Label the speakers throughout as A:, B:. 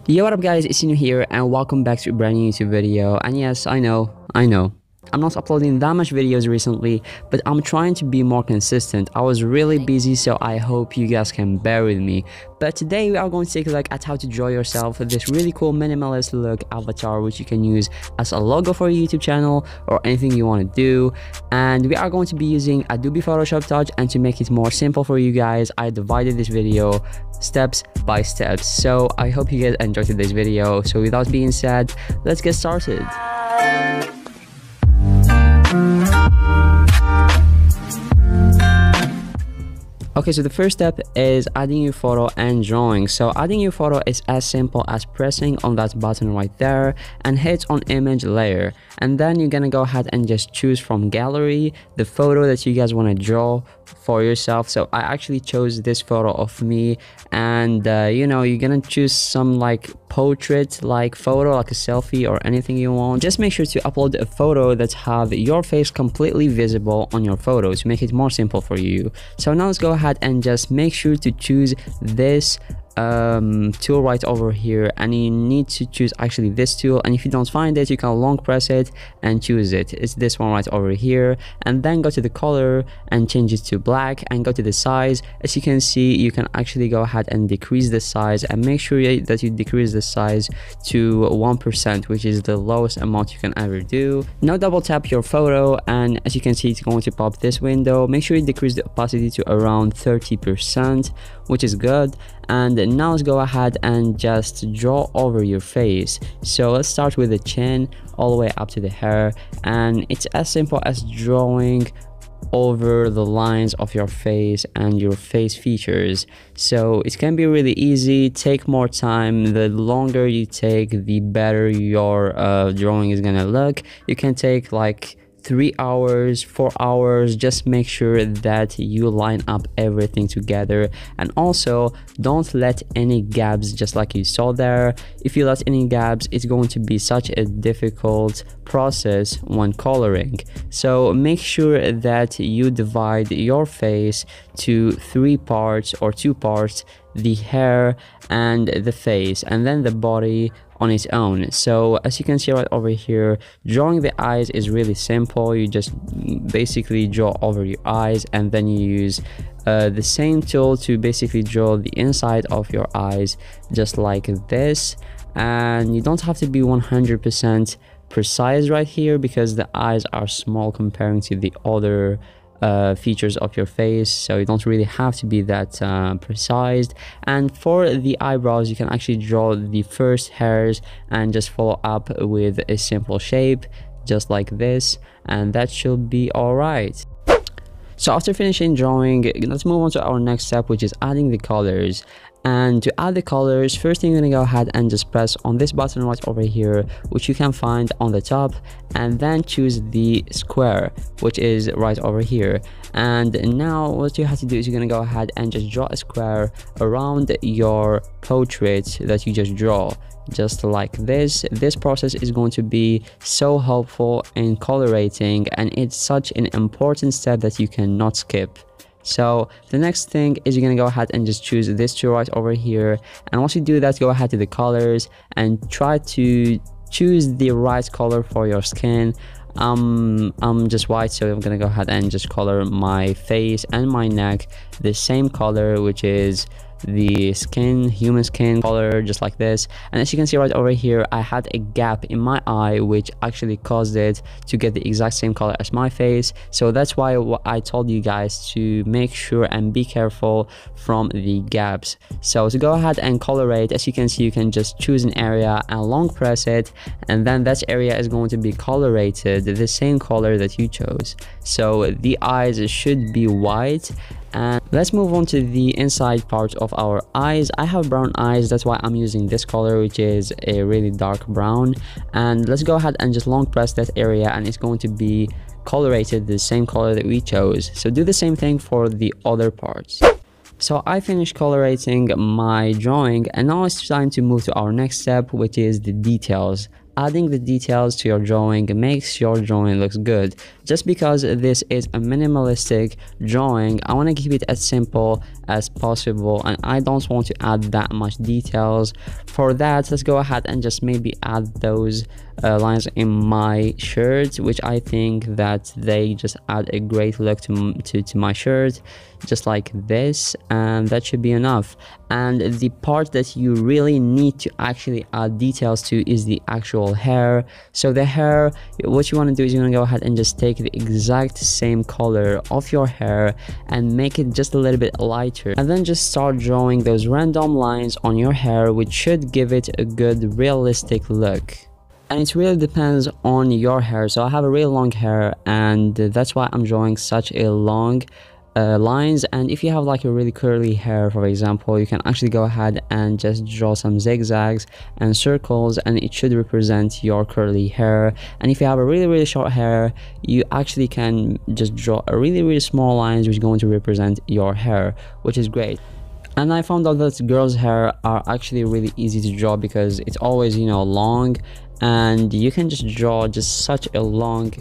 A: Yo, what up guys, it's Cinou here and welcome back to a brand new YouTube video. And yes, I know, I'm not uploading that much videos recently, but I'm trying to be more consistent. I was really busy, so I hope you guys can bear with me. But today we are going to take a look at how to draw yourself this really cool minimalist look avatar, which you can use as a logo for your YouTube channel or anything you want to do. And we are going to be using Adobe Photoshop Touch, and to make it more simple for you guys, I divided this video steps by steps. So I hope you guys enjoyed today's video. So without being said, let's get started. Okay, so the first step is adding your photo and drawing. So adding your photo is as simple as pressing on that button right there and hit on image layer, and then you're gonna go ahead and just choose from gallery the photo that you guys want to draw for yourself. So I actually chose this photo of me, and you know, you're gonna choose some like portrait like photo, like a selfie or anything you want. Just make sure to upload a photo that have your face completely visible on your photo to make it more simple for you. So now let's go ahead and just make sure to choose this tool right over here, and you need to choose actually this tool, and if you don't find it, you can long press it and choose it. It's this one right over here, and then go to the color and change it to black, and go to the size. As you can see, you can actually go ahead and decrease the size, and make sure that you decrease the size to 1%, which is the lowest amount you can ever do. Now double tap your photo, and as you can see, it's going to pop this window. Make sure you decrease the opacity to around 30%, which is good. And now let's go ahead and just draw over your face. So let's start with the chin all the way up to the hair, and it's as simple as drawing over the lines of your face and your face features. So it can be really easy. Take more time. The longer you take, the better your drawing is gonna look. You can take like 3 hours, 4 hours. Just make sure that you line up everything together, and also don't let any gaps, just like you saw there. If you let any gaps, it's going to be such a difficult process when coloring. So make sure that you divide your face to 3 parts or 2 parts: the hair and the face, and then the body on its own. So as you can see right over here, drawing the eyes is really simple. You just basically draw over your eyes, and then you use the same tool to basically draw the inside of your eyes, just like this. And you don't have to be 100% precise right here, because the eyes are small comparing to the other features of your face, so you don't really have to be that precise. And for the eyebrows, you can actually draw the first hairs and just follow up with a simple shape just like this, and that should be all right. So after finishing drawing, let's move on to our next step, which is adding the colors. And to add the colors, first thing, you're gonna go ahead and just press on this button right over here, which you can find on the top, and then choose the square, which is right over here. And now what you have to do is you're gonna go ahead and just draw a square around your portrait that you just draw, just like this. This process is going to be so helpful in colorating, and it's such an important step that you cannot skip. So the next thing is you're gonna go ahead and just choose this tool right over here, and once you do that, go ahead to the colors and try to choose the right color for your skin. I'm just white, so I'm gonna go ahead and just color my face and my neck the same color, which is the skin, human skin color, just like this. And as you can see right over here, I had a gap in my eye, which actually caused it to get the exact same color as my face. So that's why I told you guys to make sure and be careful from the gaps. So to go ahead and colorate, as you can see, you can just choose an area and long press it, and then that area is going to be colorated the same color that you chose. So the eyes should be white. And let's move on to the inside part of our eyes. I have brown eyes, that's why I'm using this color, which is a really dark brown. And let's go ahead and just long press that area, and it's going to be colorated the same color that we chose. So do the same thing for the other parts. So I finished colorating my drawing, and now it's time to move to our next step, which is the details adding the details to your drawing makes your drawing looks good. Just because this is a minimalistic drawing, I want to keep it as simple as possible, and I don't want to add that much details. For that, let's go ahead and just maybe add those lines in my shirt, which I think that they just add a great look to my shirt, just like this, and that should be enough. And the part that you really need to actually add details to is the actual hair. So the hair, what you want to do is you want to go ahead and just take the exact same color of your hair and make it just a little bit lighter, and then just start drawing those random lines on your hair, which should give it a good realistic look. And it really depends on your hair. So I have a really long hair, and that's why I'm drawing such a long lines. And if you have like a really curly hair, for example, you can actually go ahead and just draw some zigzags and circles, and it should represent your curly hair. And if you have a really short hair, you actually can just draw a really small lines which is going to represent your hair, which is great. And I found out that girls' hair are actually really easy to draw because it's always, you know, long, and you can just draw just such a long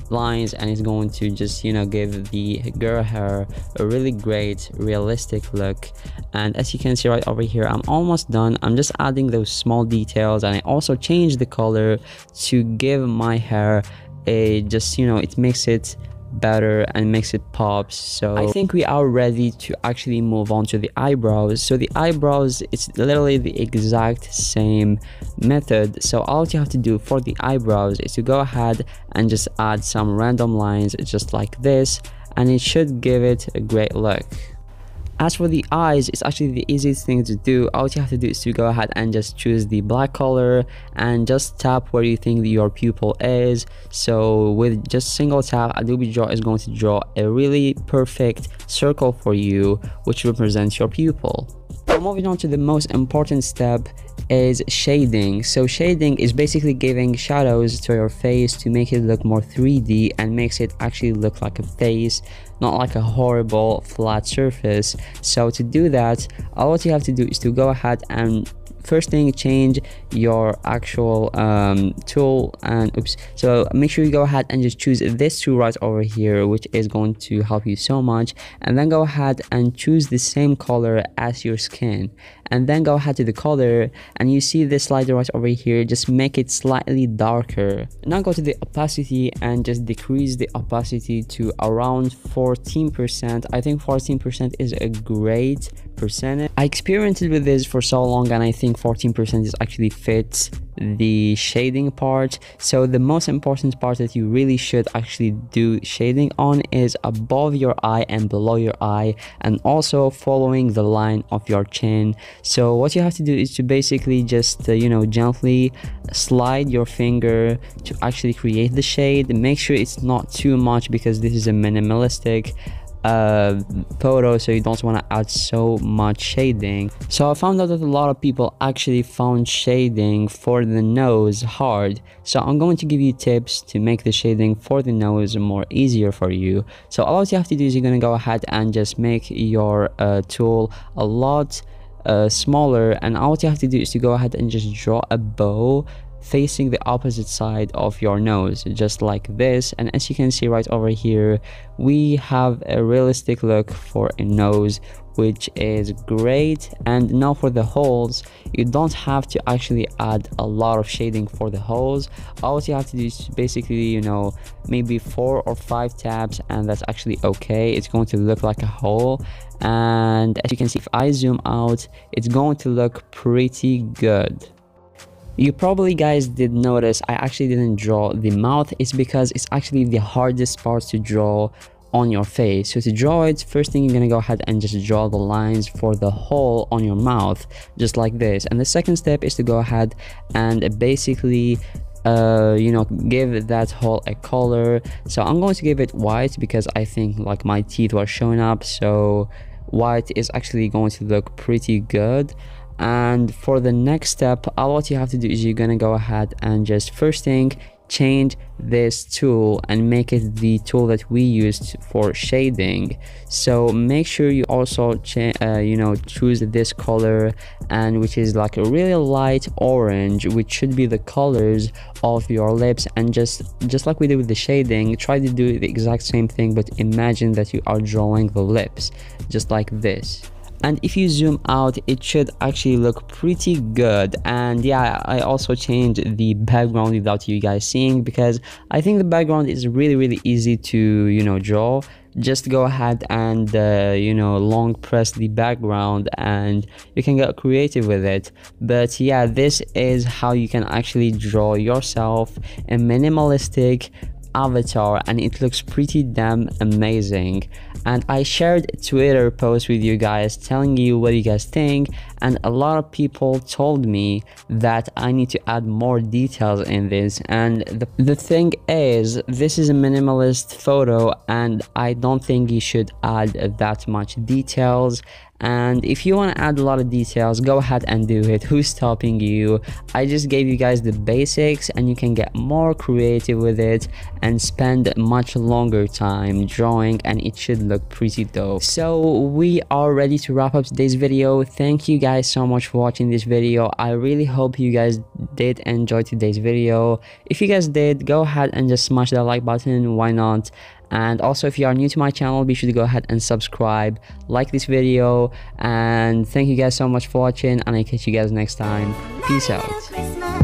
A: lines, and it's going to just, you know, give the girl hair a really great realistic look. And as you can see right over here, I'm almost done. I'm just adding those small details, and I also changed the color to give my hair a just, you know, it makes it better and makes it pop. So I think we are ready to actually move on to the eyebrows. So the eyebrows, it's literally the exact same method. So all you have to do for the eyebrows is to go ahead and just add some random lines just like this, and it should give it a great look. As for the eyes, it's actually the easiest thing to do. All you have to do is to go ahead and just choose the black color and just tap where you think your pupil is. So with just single tap, Adobe Draw is going to draw a really perfect circle for you, which represents your pupil. So moving on to the most important step is shading. So shading is basically giving shadows to your face to make it look more 3D and makes it actually look like a face, not like a horrible flat surface. So to do that, all what you have to do is to go ahead and first thing, change your actual tool, and so make sure you go ahead and just choose this tool right over here, which is going to help you so much. And then go ahead and choose the same color as your skin, and then go ahead to the color, and you see this slider right over here, just make it slightly darker. Now go to the opacity and just decrease the opacity to around 14%. I think 14% is a great percentage. I experimented with this for so long, and I think 14% is actually fits the shading part. So the most important part that you really should actually do shading on is above your eye and below your eye, and also following the line of your chin. So what you have to do is to basically just you know, gently slide your finger to actually create the shade. Make sure it's not too much because this is a minimalistic photo, so you don't want to add so much shading. So I found out that a lot of people actually found shading for the nose hard, so I'm going to give you tips to make the shading for the nose more easier for you. So all you have to do is you're going to go ahead and just make your tool a lot smaller, and all you have to do is to go ahead and just draw a bow facing the opposite side of your nose, just like this. And as you can see right over here, we have a realistic look for a nose, which is great. And now for the holes, you don't have to actually add a lot of shading for the holes. All you have to do is basically, you know, maybe 4 or 5 taps, and that's actually okay. It's going to look like a hole. And as you can see, if I zoom out, it's going to look pretty good. You probably guys did notice I actually didn't draw the mouth. It's because it's actually the hardest part to draw on your face. So to draw it, first thing you're gonna go ahead and just draw the lines for the hole on your mouth, just like this. And the second step is to go ahead and basically you know, give that hole a color. So I'm going to give it white because I think like my teeth were showing up, so white is actually going to look pretty good. And for the next step, all what you have to do is you're gonna go ahead and just first thing, change this tool and make it the tool that we used for shading. So make sure you also choose this color, and which is like a really light orange, which should be the colors of your lips. And just like we did with the shading, try to do the exact same thing, but imagine that you are drawing the lips just like this. And if you zoom out, it should actually look pretty good. And yeah, I also changed the background without you guys seeing, because I think the background is really easy to draw. Just go ahead and long press the background and you can get creative with it. But yeah, this is how you can actually draw yourself a minimalistic avatar, and it looks pretty damn amazing. And I shared a Twitter post with you guys telling you what you guys think, and a lot of people told me that I need to add more details in this. And the thing is, this is a minimalist photo and I don't think you should add that much details. And if you want to add a lot of details, go ahead and do it. Who's stopping you? I just gave you guys the basics, and you can get more creative with it and spend much longer time drawing, and it should look pretty dope. So we are ready to wrap up today's video. Thank you guys so much for watching this video. I really hope you guys did enjoy today's video. If you guys did, go ahead and just smash that like button. Why not? And also, if you are new to my channel, be sure to go ahead and subscribe, like this video, and thank you guys so much for watching, and I'll catch you guys next time. Peace out.